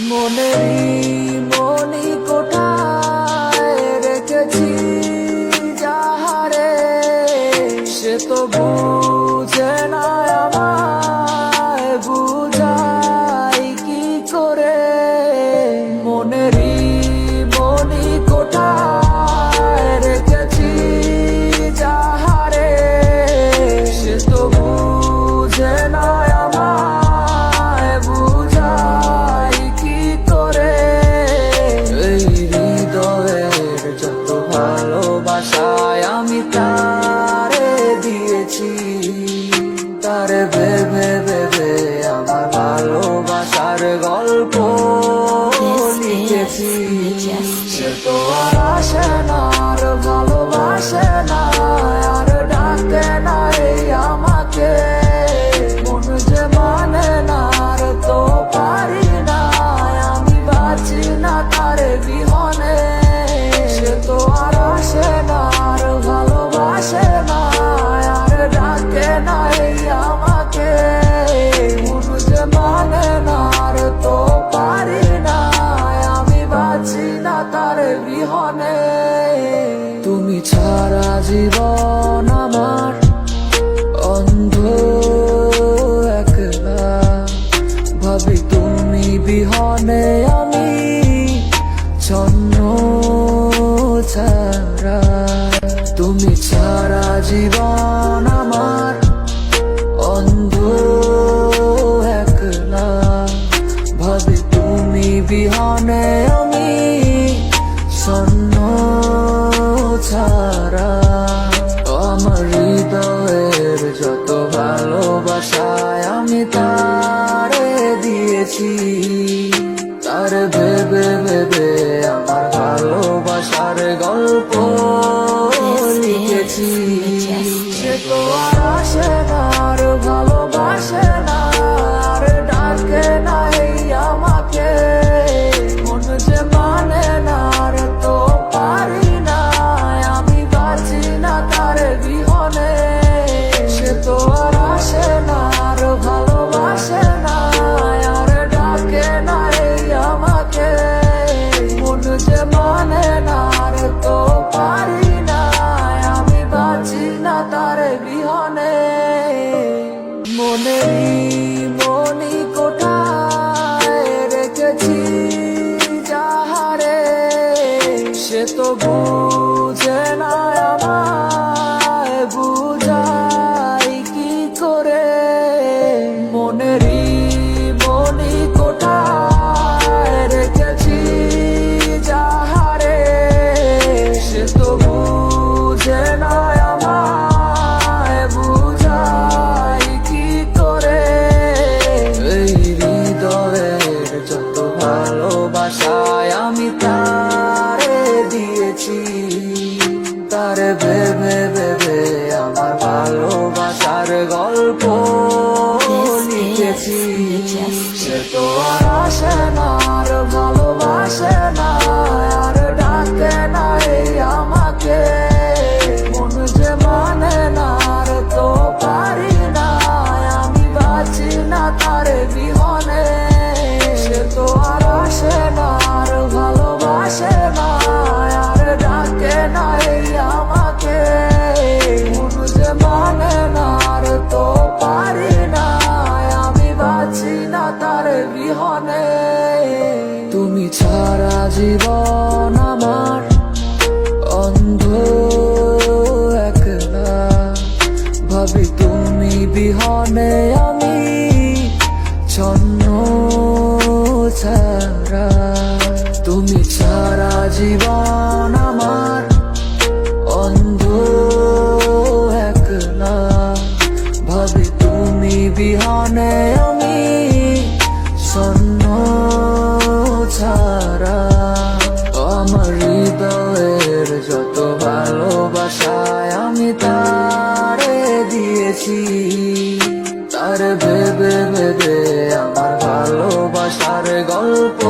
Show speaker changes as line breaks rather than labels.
মনেরই মনি কোঠায় রেখেছি যাহারে, সে তো বুঝে না আমায়, বুঝাই কি করে। মনেরই মনি কোঠায় রেখেছি যাহারে, সে তো বুঝে না আমায়, বুঝাই কি করে। এই হৃদয়ের যত ভালোবাসায় আমি তারে দিয়েছি, তারে ভেবে ভেবে আমার ভালোবাসার গল্প লিখেছি। সে তো আর আসে না, আর ভালোবাসে না, আর ডাকে না এই আমাকে। মন যে মানে না, আর তো পারি না, আমি বাঁচি না তার বিহনে। সে তো আর আসে না, আর ভালোবাসে না, আর ডাকে না এই আমাকে। মন যে মানে না, আর তো পারি না, আমি বাঁচি না তার বিহনে। তুমি ছাড়া জীবন আমার অন্ধ একলা, ভাবি তুমি বিহনে আমি ছন্ন ছাড়া। তুমি ছাড়া জীবন আমার অন্ধ একলা, ভাবি তুমি বিহনে আমি ছন্ন ছাড়া। আমার হৃদয়ের যত ভালোবাসায় আমি তারে দিয়েছি, তার ভেবে ভেবে আমার ভালোবাসার গল্প লিখেছি। সে তো আর আসে না, আর ভালোবাসে না, আর ডাকে না এই আমাকে। মন যে মানে না, আর তো পারি না, আমি বাঁচি না তার বিহনে। সে তো আর আসে না, আর ভালোবাসে না, আর ডাকে না এই আমাকে। মন যে মানে না, আর তো পারি না, আমি বাঁচি না তার বিহনে। মনেরই মনি কোঠায় রেখেছি যাহারে, সে তো বুঝে না আমায়, বুঝাই কি করে। মনেরই মনি কোঠায় রেখেছি যাহারে, সে তো বুঝে না আমায়, বুঝাই কি করে। এই হৃদয়ের যত ভালোবাসায় আমি তারে দিয়েছি, তারে ভেবে ভেবে আমার ভালোবাসার গল্প লিখেছি। সে তো আর আসে না, আর ভালোবাসে না, আর ডাকে না এই আমাকে। মন যে মানে না, আর তো পারি না, আমি বাঁচি না তার বিহনে। সে তো আর আসে না, আর ভালোবাসে না, আর ডাকে না এই আমাকে। মন যে মানে না, আর তো পারি না, আমি বাঁচি না তার বিহনে। তুমি ছাড়া জীবন আমার অন্ধ একলা, ভাবি তুমি বিহনে আমি ছন্ন ছাড়া। তুমি ছাড়া জীবন আমার অন্ধ একলা, ভাবি তুমি বিহনে আমি ছন্ন ছাড়া। আমার হৃদয়ের যত ভালোবাসায় আমি তারে দিয়েছি, তার ভেবে ভেবে আমার ভালোবাসার গল্প